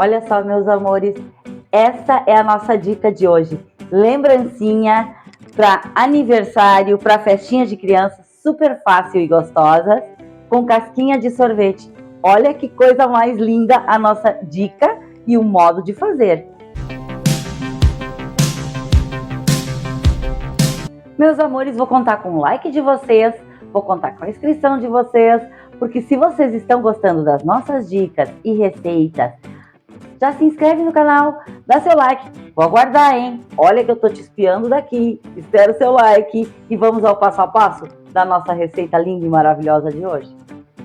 Olha só, meus amores, essa é a nossa dica de hoje. Lembrancinha para aniversário, para festinha de criança, super fácil e gostosa, com casquinha de sorvete. Olha que coisa mais linda a nossa dica e o modo de fazer. Meus amores, vou contar com o like de vocês, vou contar com a inscrição de vocês, porque se vocês estão gostando das nossas dicas e receitas, já se inscreve no canal, dá seu like, vou aguardar, hein? Olha que eu tô te espiando daqui, espero seu like e vamos ao passo a passo da nossa receita linda e maravilhosa de hoje.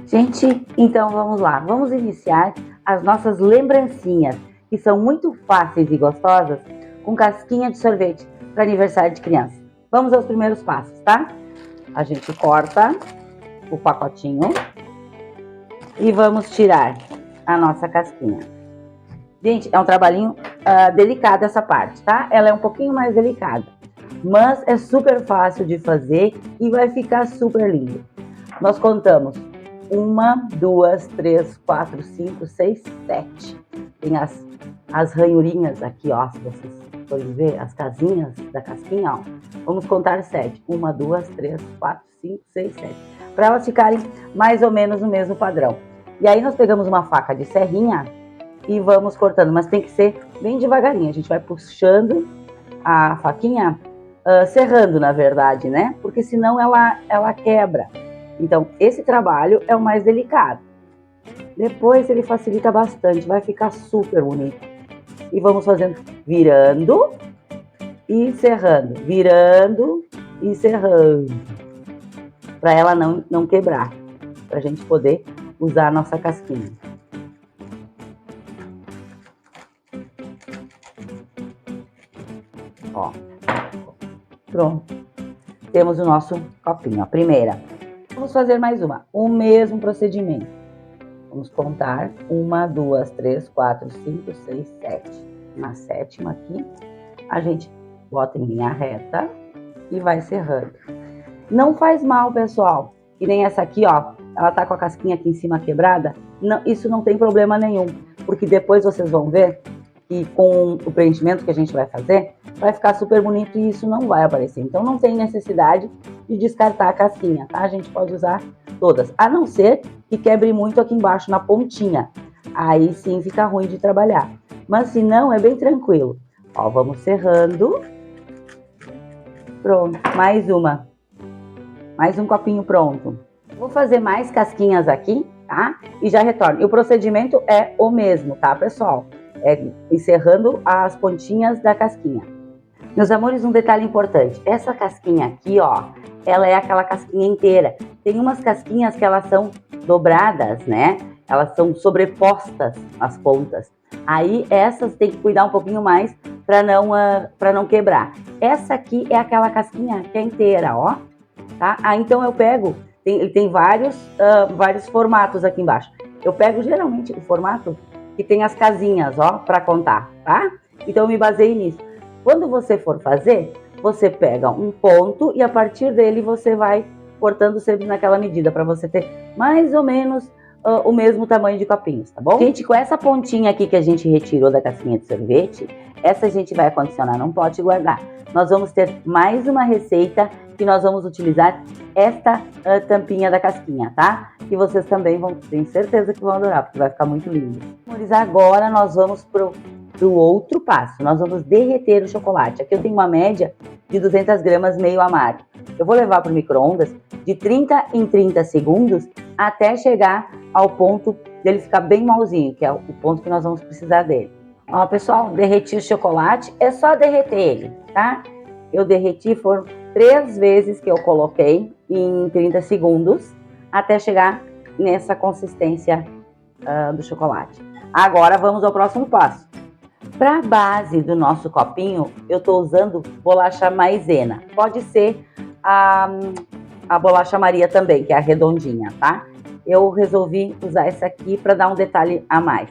Gente, então vamos lá, vamos iniciar as nossas lembrancinhas, que são muito fáceis e gostosas, com casquinha de sorvete para aniversário de criança. Vamos aos primeiros passos, tá? A gente corta o pacotinho e vamos tirar a nossa casquinha. Gente, é um trabalhinho delicado essa parte, tá? Ela é um pouquinho mais delicada, mas é super fácil de fazer e vai ficar super lindo. Nós contamos 1, 2, 3, 4, 5, 6, 7. Tem as ranhurinhas aqui, ó, se vocês forem ver, as casinhas da casquinha, ó. Vamos contar 7. 1, 2, 3, 4, 5, 6, 7. Para elas ficarem mais ou menos no mesmo padrão. E aí nós pegamos uma faca de serrinha e vamos cortando, mas tem que ser bem devagarinho. A gente vai puxando a faquinha, serrando na verdade, né? Porque senão ela quebra. Então esse trabalho é o mais delicado. Depois ele facilita bastante, vai ficar super bonito. E vamos fazendo virando e serrando, virando e serrando, para ela não quebrar, para a gente poder usar a nossa casquinha. Ó, pronto. Temos o nosso copinho, a primeira. Vamos fazer mais uma, o mesmo procedimento. Vamos contar 1, 2, 3, 4, 5, 6, 7. Na sétima aqui, a gente bota em linha reta e vai serrando. Não faz mal, pessoal. Que nem essa aqui, ó, ela tá com a casquinha aqui em cima quebrada. Não, isso não tem problema nenhum, porque depois vocês vão ver que com o preenchimento que a gente vai fazer, vai ficar super bonito e isso não vai aparecer. Então não tem necessidade de descartar a casquinha, tá? A gente pode usar todas, a não ser que quebre muito aqui embaixo na pontinha. Aí sim fica ruim de trabalhar. Mas se não, é bem tranquilo. Ó, vamos serrando. Pronto, mais uma. Mais um copinho pronto. Vou fazer mais casquinhas aqui, tá? E já retorno. E o procedimento é o mesmo, tá, pessoal? É encerrando as pontinhas da casquinha. Meus amores, um detalhe importante. Essa casquinha aqui, ó, ela é aquela casquinha inteira. Tem umas casquinhas que elas são dobradas, né? Elas são sobrepostas as pontas. Aí essas tem que cuidar um pouquinho mais para não quebrar. Essa aqui é aquela casquinha que é inteira, ó. Tá? Ah, então eu pego, ele tem vários formatos aqui embaixo. Eu pego geralmente o formato que tem as casinhas, ó, para contar, tá? Então eu me baseio nisso. Quando você for fazer, você pega um ponto e a partir dele você vai cortando sempre naquela medida, para você ter mais ou menos o mesmo tamanho de copinhos, tá bom? Gente, com essa pontinha aqui que a gente retirou da casquinha de sorvete, essa a gente vai acondicionar num pote e guardar. Nós vamos ter mais uma receita que nós vamos utilizar esta tampinha da casquinha, tá? Que vocês também vão, tenho certeza que vão adorar, porque vai ficar muito lindo. Agora nós vamos pro outro passo, nós vamos derreter o chocolate. Aqui eu tenho uma média de 200 gramas meio amargo. Eu vou levar para o micro-ondas de 30 em 30 segundos até chegar ao ponto dele ficar bem malzinho, que é o ponto que nós vamos precisar dele. Ó, pessoal, derreti o chocolate, é só derreter ele, tá? Eu derreti, foram 3 vezes que eu coloquei em 30 segundos até chegar nessa consistência do chocolate. Agora vamos ao próximo passo. Para a base do nosso copinho, eu estou usando bolacha maisena. Pode ser a bolacha Maria também, que é a redondinha, tá? Eu resolvi usar essa aqui para dar um detalhe a mais.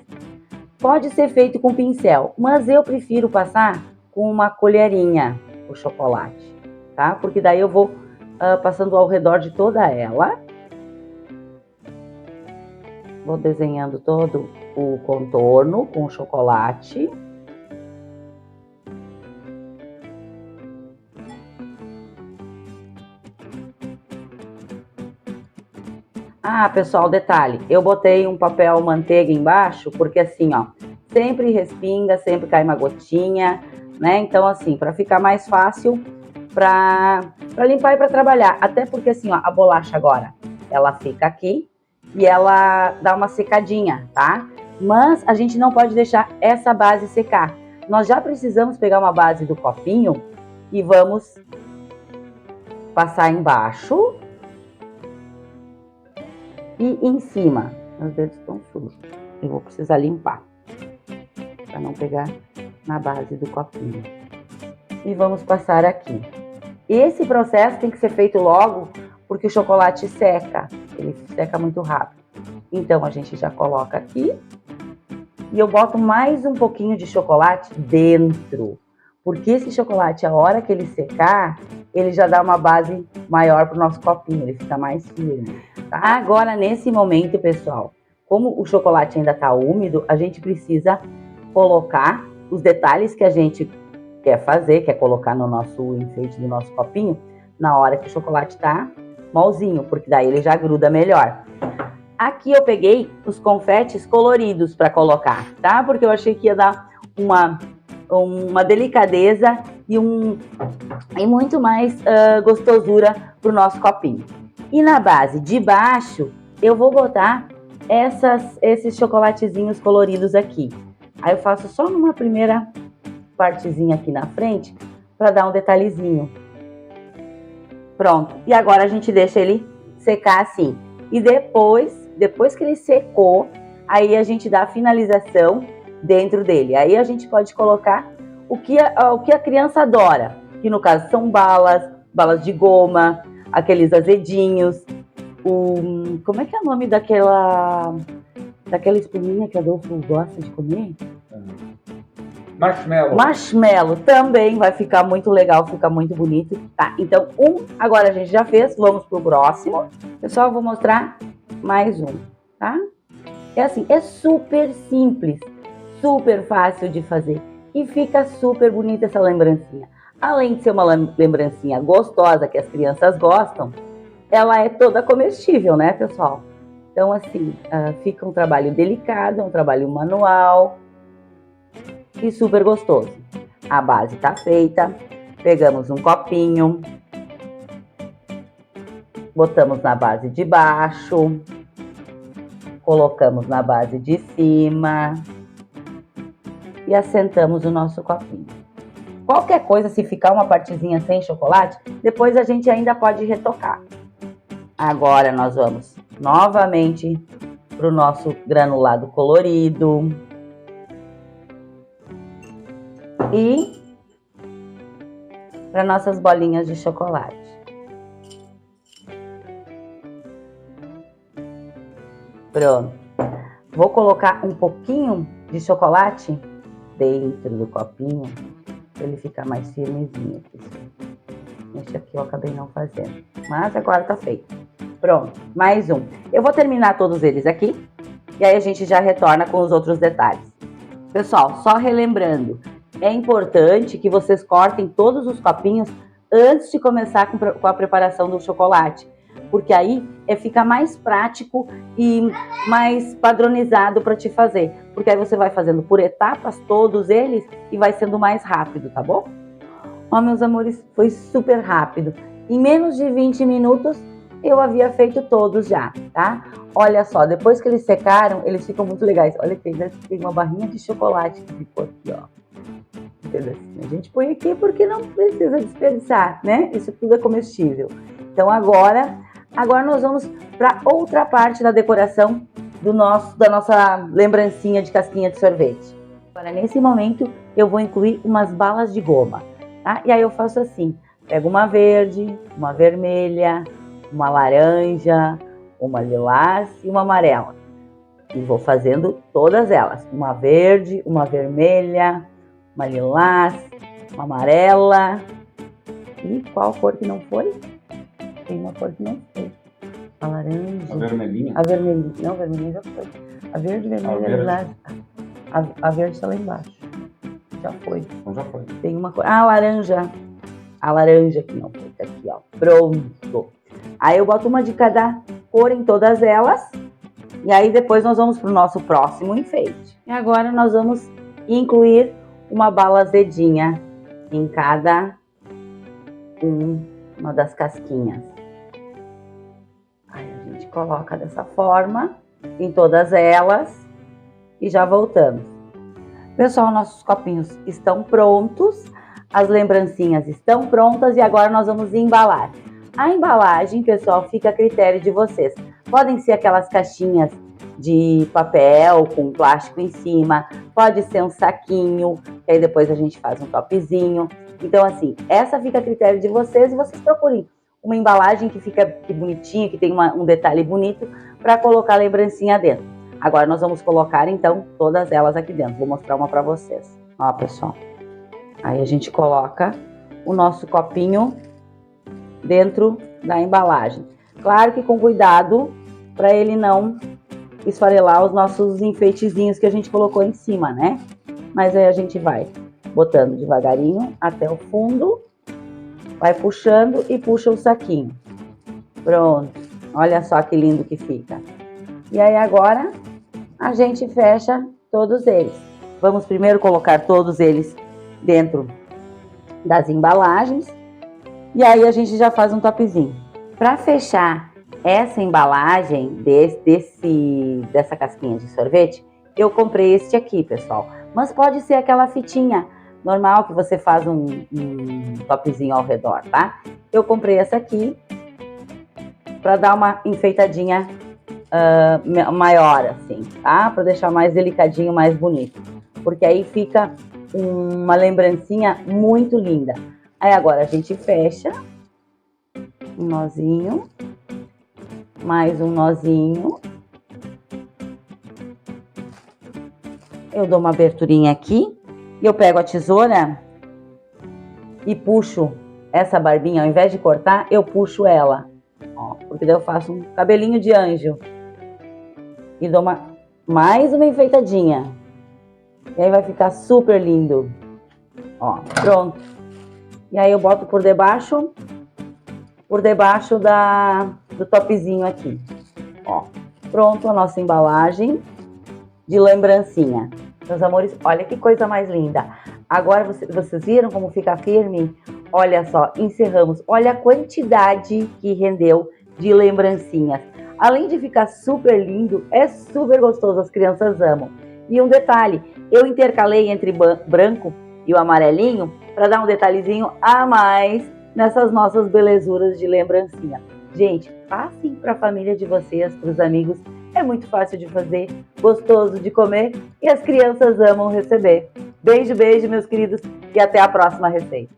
Pode ser feito com pincel, mas eu prefiro passar com uma colherinha o chocolate, tá? Porque daí eu vou passando ao redor de toda ela. Vou desenhando todo o contorno com o chocolate. Ah, pessoal, detalhe, eu botei um papel manteiga embaixo, porque assim, ó, sempre respinga, sempre cai uma gotinha, né? Então, assim, para ficar mais fácil para limpar e para trabalhar. Até porque, assim, ó, a bolacha agora, ela fica aqui e ela dá uma secadinha, tá? Mas a gente não pode deixar essa base secar. Nós já precisamos pegar uma base do copinho e vamos passar embaixo e em cima. Meus dedos estão sujos. Eu vou precisar limpar para não pegar na base do copinho. E vamos passar aqui. Esse processo tem que ser feito logo, porque o chocolate seca. Ele seca muito rápido. Então a gente já coloca aqui. E eu boto mais um pouquinho de chocolate dentro. Porque esse chocolate, a hora que ele secar, ele já dá uma base maior para o nosso copinho. Ele fica mais firme. Tá? Agora, nesse momento, pessoal, como o chocolate ainda está úmido, a gente precisa colocar os detalhes que a gente quer fazer, quer colocar no nosso enfeite do nosso copinho, na hora que o chocolate está molzinho, porque daí ele já gruda melhor. Aqui eu peguei os confetes coloridos para colocar, tá? Porque eu achei que ia dar uma delicadeza e muito mais gostosura pro nosso copinho. E na base de baixo, eu vou botar esses chocolatezinhos coloridos aqui. Aí eu faço só numa primeira partezinha aqui na frente, para dar um detalhezinho. Pronto. E agora a gente deixa ele secar assim. E depois que ele secou, aí a gente dá a finalização dentro dele. Aí a gente pode colocar o que a criança adora, que no caso são balas de goma, aqueles azedinhos, como é que é o nome daquela espuminha que a Adolfo gosta de comer? Marshmallow. Marshmallow também vai ficar muito legal, fica muito bonito. Tá, então agora a gente já fez, vamos pro próximo. Pessoal, eu vou mostrar mais um, tá? É assim, é super simples, super fácil de fazer e fica super bonita essa lembrancinha. Além de ser uma lembrancinha gostosa que as crianças gostam, ela é toda comestível, né, pessoal? Então, assim, fica um trabalho delicado, um trabalho manual e super gostoso. A base tá feita, pegamos um copinho, botamos na base de baixo, colocamos na base de cima e assentamos o nosso copinho. Qualquer coisa, se ficar uma partezinha sem chocolate, depois a gente ainda pode retocar. Agora nós vamos novamente para o nosso granulado colorido. E para nossas bolinhas de chocolate. Pronto. Vou colocar um pouquinho de chocolate dentro do copinho para ele ficar mais firmezinho. Esse aqui eu acabei não fazendo, mas agora tá feito. Pronto, mais um. Eu vou terminar todos eles aqui e aí a gente já retorna com os outros detalhes. Pessoal, só relembrando, é importante que vocês cortem todos os copinhos antes de começar com a preparação do chocolate, porque aí fica mais prático e mais padronizado para te fazer, porque aí você vai fazendo por etapas todos eles e vai sendo mais rápido, tá bom? Ó, meus amores, foi super rápido. Em menos de 20 minutos eu havia feito todos já, tá? Olha só, depois que eles secaram, eles ficam muito legais. Olha que tem uma barrinha de chocolate que ficou aqui, ó. A gente põe aqui porque não precisa desperdiçar, né? Isso tudo é comestível. Então agora nós vamos para outra parte da decoração da nossa lembrancinha de casquinha de sorvete. Agora, nesse momento, eu vou incluir umas balas de goma, tá? E aí eu faço assim, pego uma verde, uma vermelha, uma laranja, uma lilás e uma amarela. E vou fazendo todas elas. Uma verde, uma vermelha, uma lilás, uma amarela. E qual cor que não foi? Tem uma cor que não foi. A laranja. A vermelhinha? A vermelhinha. Não, a vermelhinha já foi. A verde, vermelha, lilás. A verde tá lá embaixo. Já foi. Então já foi. Tem uma coisa. Ah, a laranja. A laranja que não foi. Tá aqui, ó. Pronto. Aí eu boto uma de cada cor em todas elas. E aí depois nós vamos pro nosso próximo enfeite. E agora nós vamos incluir uma bala azedinha em cada uma das casquinhas. Aí a gente coloca dessa forma em todas elas e já voltamos. Pessoal, nossos copinhos estão prontos, as lembrancinhas estão prontas e agora nós vamos embalar. A embalagem, pessoal, fica a critério de vocês. Podem ser aquelas caixinhas de papel com plástico em cima, pode ser um saquinho, que aí depois a gente faz um topzinho. Então, assim, essa fica a critério de vocês e vocês procurem uma embalagem que fica bonitinha, que tem um detalhe bonito para colocar a lembrancinha dentro. Agora nós vamos colocar, então, todas elas aqui dentro. Vou mostrar uma para vocês. Ó, pessoal. Aí a gente coloca o nosso copinho dentro da embalagem. Claro que com cuidado para ele não esfarelar os nossos enfeitezinhos que a gente colocou em cima, né? Mas aí a gente vai botando devagarinho até o fundo, vai puxando e puxa o saquinho. Pronto. Olha só que lindo que fica. E aí agora a gente fecha todos eles. Vamos primeiro colocar todos eles dentro das embalagens e aí a gente já faz um topzinho. Para fechar essa embalagem dessa casquinha de sorvete, eu comprei este aqui, pessoal. Mas pode ser aquela fitinha normal que você faz um topzinho ao redor, tá? Eu comprei essa aqui para dar uma enfeitadinha maior, assim, tá? Para deixar mais delicadinho, mais bonito. Porque aí fica uma lembrancinha muito linda. Aí agora a gente fecha um nozinho, mais um nozinho. Eu dou uma aberturinha aqui e eu pego a tesoura e puxo essa barbinha, ao invés de cortar, eu puxo ela, ó, porque daí eu faço um cabelinho de anjo e dou mais uma enfeitadinha. E aí vai ficar super lindo. Ó, pronto. E aí eu boto por debaixo do topzinho aqui. Ó, pronto a nossa embalagem de lembrancinha. Meus amores, olha que coisa mais linda. Agora vocês viram como fica firme? Olha só, encerramos. Olha a quantidade que rendeu de lembrancinhas. Além de ficar super lindo, é super gostoso, as crianças amam. E um detalhe, eu intercalei entre branco e o amarelinho para dar um detalhezinho a mais nessas nossas belezuras de lembrancinha. Gente, passem para a família de vocês, para os amigos. É muito fácil de fazer, gostoso de comer e as crianças amam receber. Beijo, beijo, meus queridos, e até a próxima receita.